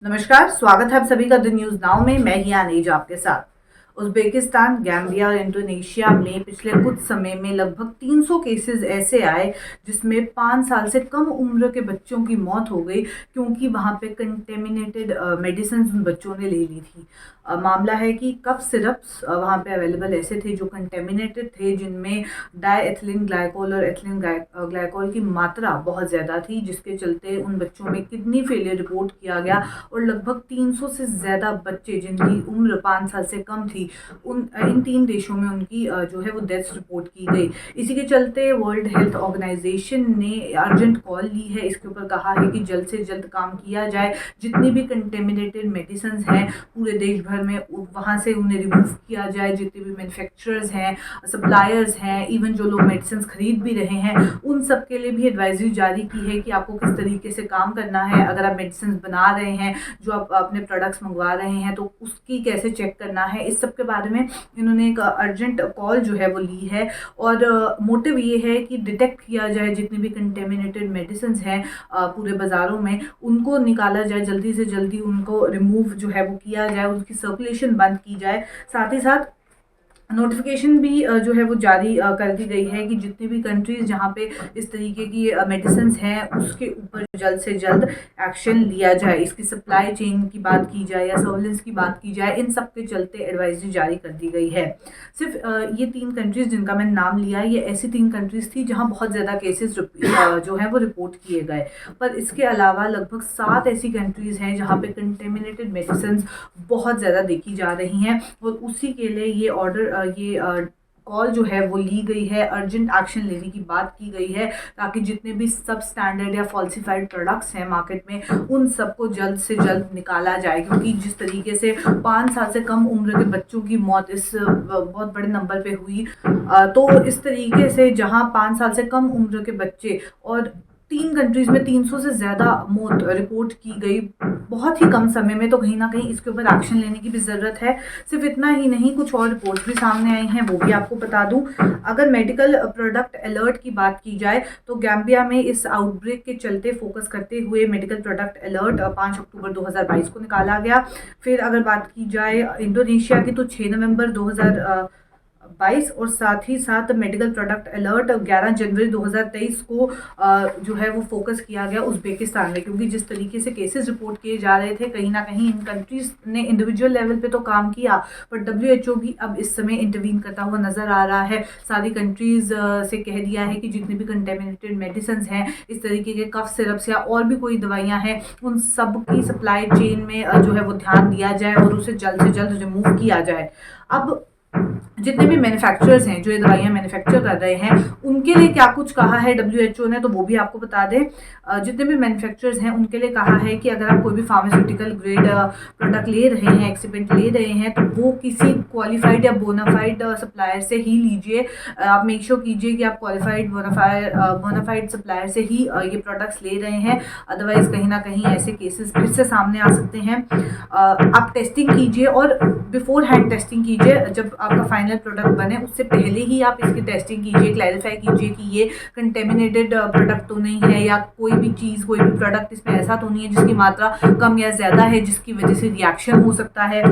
नमस्कार, स्वागत है आप सभी का द न्यूज़ नाउ में। मैं ही अनीज आपके साथ। उज़्बेकिस्तान, गैम्बिया और इंडोनेशिया में पिछले कुछ समय में लगभग 300 केसेस ऐसे आए जिसमें 5 साल से कम उम्र के बच्चों की मौत हो गई क्योंकि वहाँ पे कंटेमिनेटेड मेडिसिन उन बच्चों ने ले ली थी। मामला है कि कफ सिरप्स वहाँ पे अवेलेबल ऐसे थे जो कंटेमिनेटेड थे, जिनमें डायएथिलीन ग्लाइकोल और एथिलीन ग्लाइकोल की मात्रा बहुत ज़्यादा थी, जिसके चलते उन बच्चों में किडनी फेलियर रिपोर्ट किया गया और लगभग 300 से ज़्यादा बच्चे जिनकी उम्र 5 साल से कम थी इन 3 देशों में उनकी जो है वो डेथ्स रिपोर्ट की गई। इसी के चलते वर्ल्ड हेल्थ ऑर्गेनाइजेशन ने अर्जेंट कॉल ली है। इसके ऊपर कहा है कि जल्द से जल्द काम किया जाए। जितनी भी कंटेमिनेटेड मेडिसिन हैं पूरे देश भर में वहाँ से उन्हें रिमूव किया जाए। जितने भी मैन्युफैक्चरर्स हैं, सप्लायर्स हैं, इवन जो लोग मेडिसिन खरीद भी रहे हैं, उन सब के लिए भी एडवाइजरी जारी की है कि आपको किस तरीके से काम करना है। अगर आप मेडिसिन बना रहे हैं, जो आप अपने प्रोडक्ट्स मंगवा रहे हैं, तो उसकी कैसे चेक करना है, इस सब के बारे में इन्होंने एक अर्जेंट कॉल जो है वो ली है। और मोटिव ये है कि डिटेक्ट किया जाए जितनी भी कंटेमिनेटेड मेडिसिन हैं पूरे बाज़ारों में, उनको निकाला जाए, जल्दी से जल्दी उनको रिमूव जो है वो किया जाए, उनकी सर्कुलेशन बंद की जाए। साथ ही साथ नोटिफिकेशन भी जो है वो जारी कर दी गई है कि जितनी भी कंट्रीज़ जहाँ पे इस तरीके की मेडिसिन हैं उसके ऊपर जल्द से जल्द एक्शन लिया जाए। इसकी सप्लाई चेन की बात की जाए या सर्विलेंस की बात की जाए, इन सब के चलते एडवाइजरी जारी कर दी गई है। सिर्फ ये 3 कंट्रीज़ जिनका मैंने नाम लिया, ये ऐसी 3 कंट्रीज़ थी जहाँ बहुत ज़्यादा केसेस जो है वो रिपोर्ट किए गए। पर इसके अलावा लगभग 7 ऐसी कंट्रीज़ हैं जहाँ पे कंटेमिनेटेड मेडिसिन बहुत ज़्यादा देखी जा रही हैं और उसी के लिए ये कॉल जो है वो ली गई है। अर्जेंट एक्शन लेने की बात की गई है ताकि जितने भी सब स्टैंडर्ड या फॉल्सिफाइड प्रोडक्ट्स हैं मार्केट में, उन सबको जल्द से जल्द निकाला जाए। क्योंकि जिस तरीके से 5 साल से कम उम्र के बच्चों की मौत इस बहुत बड़े नंबर पे हुई, तो इस तरीके से जहां 5 साल से कम उम्र के बच्चे और 3 कंट्रीज़ में 300 से ज़्यादा मौत रिपोर्ट की गई बहुत ही कम समय में, तो कहीं ना कहीं इसके ऊपर एक्शन लेने की भी ज़रूरत है। सिर्फ इतना ही नहीं, कुछ और रिपोर्ट्स भी सामने आई हैं, वो भी आपको बता दूं। अगर मेडिकल प्रोडक्ट अलर्ट की बात की जाए तो गैम्बिया में इस आउटब्रेक के चलते फोकस करते हुए मेडिकल प्रोडक्ट अलर्ट 5 अक्टूबर 2022 को निकाला गया। फिर अगर बात की जाए इंडोनेशिया की तो 6 नवंबर 2022 और साथ ही साथ मेडिकल प्रोडक्ट अलर्ट 11 जनवरी 2023 को जो है वो फोकस किया गया उज़्बेकिस्तान में। क्योंकि जिस तरीके से केसेस रिपोर्ट किए जा रहे थे, कहीं ना कहीं इन कंट्रीज ने इंडिविजुअल लेवल पे तो काम किया, पर WHO भी अब इस समय इंटरवीन करता हुआ नजर आ रहा है। सारी कंट्रीज से कह दिया है कि जितनी भी कंटेमिनेटेड मेडिसिन हैं, इस तरीके के कफ सिरप्स या और भी कोई दवाइयाँ हैं, उन सब की सप्लाई चेन में जो है वो ध्यान दिया जाए और उसे जल्द से जल्द रिमूव किया जाए। अब जितने भी मैन्युफैक्चरर्स हैं जो ये दवाइयाँ मैन्युफैक्चर कर रहे हैं, उनके लिए क्या कुछ कहा है WHO ने, तो वो भी आपको बता दें। जितने भी मैन्युफैक्चरर्स हैं उनके लिए कहा है कि अगर आप कोई भी फार्मास्यूटिकल ग्रेड प्रोडक्ट ले रहे हैं, एक्सिपेंट ले रहे हैं, तो वो किसी क्वालिफाइड या बोनाफाइड सप्लायर से ही लीजिए। आप मेक श्योर कीजिए कि आप क्वालिफाइड बोनाफाइड सप्लायर से ही ये प्रोडक्ट्स ले रहे हैं। अदरवाइज कहीं ना कहीं ऐसे केसेस फिर से सामने आ सकते हैं। आप टेस्टिंग कीजिए और बिफोर हैंड टेस्टिंग कीजिए। जब आपका फाइनल प्रोडक्ट बने उससे पहले ही आप इसकी टेस्टिंग कीजिए, क्लैरिफाई कीजिए कि ये कंटेमिनेटेड प्रोडक्ट तो नहीं है, या कोई भी चीज़, कोई भी प्रोडक्ट इसमें ऐसा तो नहीं है जिसकी मात्रा कम या ज़्यादा है जिसकी वजह से रिएक्शन हो सकता है।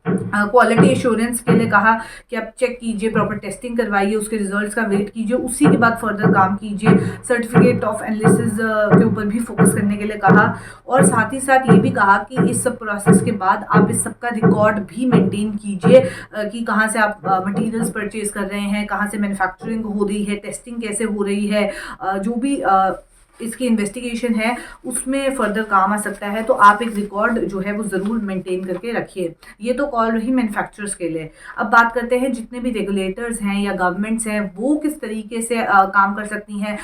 क्वालिटी एश्योरेंस के लिए कहा कि आप चेक कीजिए, प्रॉपर टेस्टिंग करवाइए, उसके रिजल्ट्स का वेट कीजिए, उसी के बाद फर्दर काम कीजिए। सर्टिफिकेट ऑफ एनालिसिस के ऊपर भी फोकस करने के लिए कहा और साथ ही साथ ये भी कहा कि इस सब प्रोसेस के बाद आप इस सब का रिकॉर्ड भी मेंटेन कीजिए कि कहाँ से आप मटेरियल्स परचेज कर रहे हैं, कहाँ से मैन्युफैक्चरिंग हो रही है, टेस्टिंग कैसे हो रही है, जो भी इसकी इन्वेस्टिगेशन है उसमें फर्दर काम आ सकता है। तो आप एक रिकॉर्ड जो है वो ज़रूर मेंटेन करके रखिए। ये तो कॉल रही मैन्युफैक्चरर्स के लिए। अब बात करते हैं जितने भी रेगुलेटर्स हैं या गवर्नमेंट्स हैं, वो किस तरीके से काम कर सकती हैं,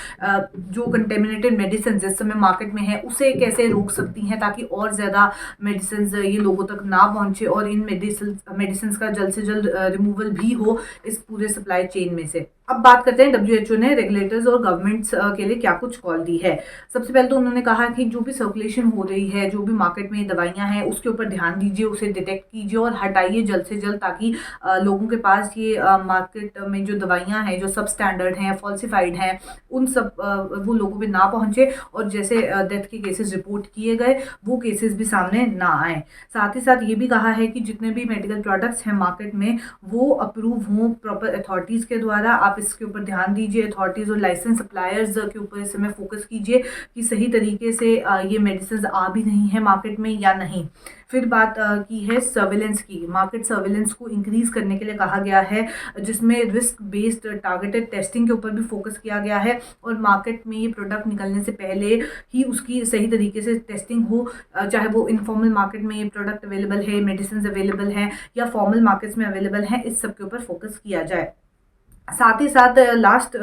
जो कंटेमिनेटेड मेडिसिन जिस समय मार्केट में है उसे कैसे रोक सकती हैं ताकि और ज़्यादा मेडिसिन ये लोगों तक ना पहुँचे और इन मेडिसिन का जल्द से जल्द रिमूवल भी हो इस पूरे सप्लाई चेन में से। अब बात करते हैं डब्ल्यूएचओ ने रेगुलेटर्स और गवर्नमेंट्स के लिए क्या कुछ कॉल दी है। सबसे पहले तो उन्होंने कहा कि जो भी सर्कुलेशन हो रही है, जो भी मार्केट में दवाइयाँ हैं, उसके ऊपर ध्यान दीजिए, उसे डिटेक्ट कीजिए और हटाइए जल्द से जल्द, ताकि लोगों के पास ये मार्केट में जो दवाइयाँ हैं, जो सब स्टैंडर्ड हैं, फॉल्सिफाइड हैं, उन सब वो लोगों पे ना पहुँचे और जैसे डेथ के केसेस रिपोर्ट किए गए वो केसेस भी सामने ना आए। साथ ही साथ ये भी कहा है कि जितने भी मेडिकल प्रोडक्ट्स हैं मार्केट में वो अप्रूव हों प्रॉपर अथॉरिटीज़ के द्वारा। आप इसके ऊपर ध्यान दीजिए, अथॉरिटीज़ और लाइसेंस सप्लायर्स के ऊपर इस समय फोकस कीजिए कि सही तरीके से ये मेडिसिन आ भी नहीं है मार्केट में या नहीं। फिर बात की है सर्विलेंस की। मार्केट सर्विलेंस को इंक्रीज करने के लिए कहा गया है, जिसमें रिस्क बेस्ड टारगेटेड टेस्टिंग के ऊपर भी फोकस किया गया है और मार्केट में ये प्रोडक्ट निकलने से पहले ही उसकी सही तरीके से टेस्टिंग हो, चाहे वो इनफॉर्मल मार्केट में ये प्रोडक्ट अवेलेबल है, मेडिसिन अवेलेबल हैं या फॉर्मल मार्केट्स में अवेलेबल हैं, इस सब के ऊपर फोकस किया जाए। साथ ही साथ लास्ट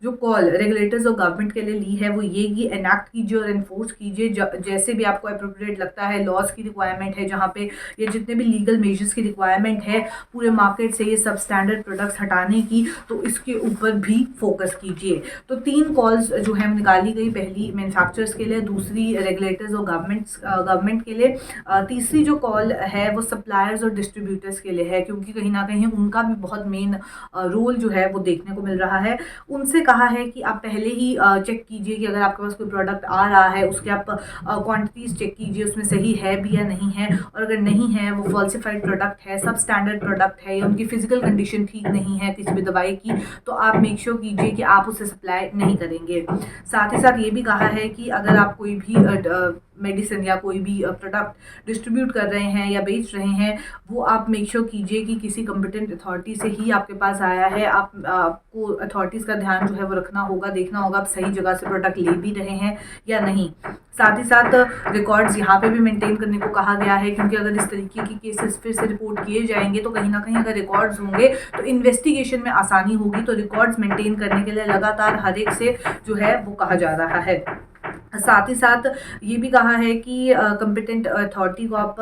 जो कॉल रेगुलेटर्स और गवर्नमेंट के लिए ली है वो ये कि एनैक्ट कीजिए और इन्फोर्स कीजिए जैसे भी आपको अप्रोप्रिएट लगता है। लॉज की रिक्वायरमेंट है जहाँ पे ये जितने भी लीगल मेजर्स की रिक्वायरमेंट है पूरे मार्केट से ये सब स्टैंडर्ड प्रोडक्ट्स हटाने की, तो इसके ऊपर भी फोकस कीजिए। तो 3 कॉल्स जो है निकाली गई, पहली मैन्युफैक्चरर्स के लिए, दूसरी रेगुलेटर्स और गवर्नमेंट के लिए, तीसरी जो कॉल है वो सप्लायर्स और डिस्ट्रीब्यूटर्स के लिए है, क्योंकि कहीं ना कहीं उनका भी बहुत मेन रोल जो है वो देखने को मिल रहा है। उनसे कहा है कि आप पहले ही चेक कीजिए कि अगर आपके पास कोई प्रोडक्ट आ रहा है उसके आप क्वांटिटीज चेक कीजिए, उसमें सही है भी या नहीं है, और अगर नहीं है, वो फॉल्सिफाइड प्रोडक्ट है, सब स्टैंडर्ड प्रोडक्ट है या उनकी फिजिकल कंडीशन ठीक नहीं है किसी भी दवाई की, तो आप मेक श्योर कीजिए कि आप उसे सप्लाई नहीं करेंगे। साथ ही साथ ये भी कहा है कि अगर आप कोई भी मेडिसिन या कोई भी प्रोडक्ट डिस्ट्रीब्यूट कर रहे हैं या बेच रहे हैं, वो आप मेक श्योर कीजिए कि किसी कॉम्पिटेंट अथॉरिटी से ही आपके पास आया है। आपको अथॉरिटीज़ का ध्यान जो है वो रखना होगा, देखना होगा आप सही जगह से प्रोडक्ट ले भी रहे हैं या नहीं। साथ ही साथ रिकॉर्ड्स यहाँ पे भी मेंटेन करने को कहा गया है, क्योंकि अगर इस तरीके की केसेस फिर से रिपोर्ट किए जाएंगे तो कहीं ना कहीं अगर रिकॉर्ड्स होंगे तो इन्वेस्टिगेशन में आसानी होगी। तो रिकॉर्ड्स मेंटेन करने के लिए लगातार हर एक से जो है वो कहा जा रहा है। साथ ही साथ ये भी कहा है कि कॉम्पिटेंट अथॉरिटी को आप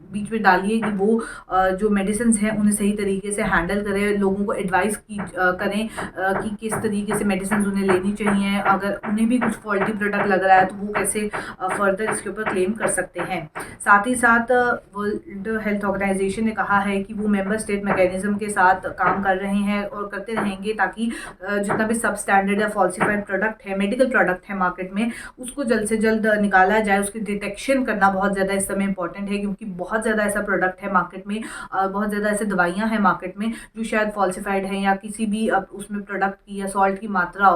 बीच में डालिए कि वो जो मेडिसिन हैं उन्हें सही तरीके से हैंडल करें, लोगों को एडवाइस करें कि किस तरीके से मेडिसिन उन्हें लेनी चाहिए। अगर उन्हें भी कुछ फॉल्टी प्रोडक्ट लग रहा है तो वो कैसे फर्दर इसके ऊपर क्लेम कर सकते हैं। साथ ही साथ वर्ल्ड हेल्थ ऑर्गेनाइजेशन ने कहा है कि वो मेंबर स्टेट मैकेनिज्म के साथ काम कर रहे हैं और करते रहेंगे, ताकि जितना भी सब स्टैंडर्ड या फॉल्सिफाइड प्रोडक्ट है, मेडिकल प्रोडक्ट है मार्केट में, उसको जल्द से जल्द निकाला जाए। उसकी डिटेक्शन करना बहुत ज़्यादा इस समय इंपॉर्टेंट है, क्योंकि बहुत ज़्यादा ऐसा प्रोडक्ट है मार्केट में, बहुत ज़्यादा ऐसे दवाइयाँ हैं मार्केट में जो शायद फॉल्सिफाइड हैं या किसी भी उसमें प्रोडक्ट की या सॉल्ट की मात्रा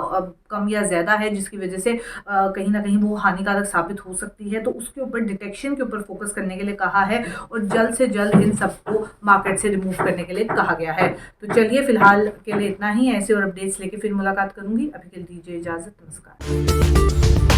कम या ज़्यादा है, जिसकी वजह से कहीं ना कहीं वो हानिकारक साबित हो सकती है। तो उसके ऊपर डिटेक्शन के ऊपर फोकस करने के लिए कहा है और जल्द से जल्द इन सबको मार्केट से रिमूव करने के लिए कहा गया है। तो चलिए फिलहाल के लिए इतना ही, ऐसे और अपडेट्स लेके फिर मुलाकात करूंगी। अभी के लिए दीजिए इजाज़त, नमस्कार।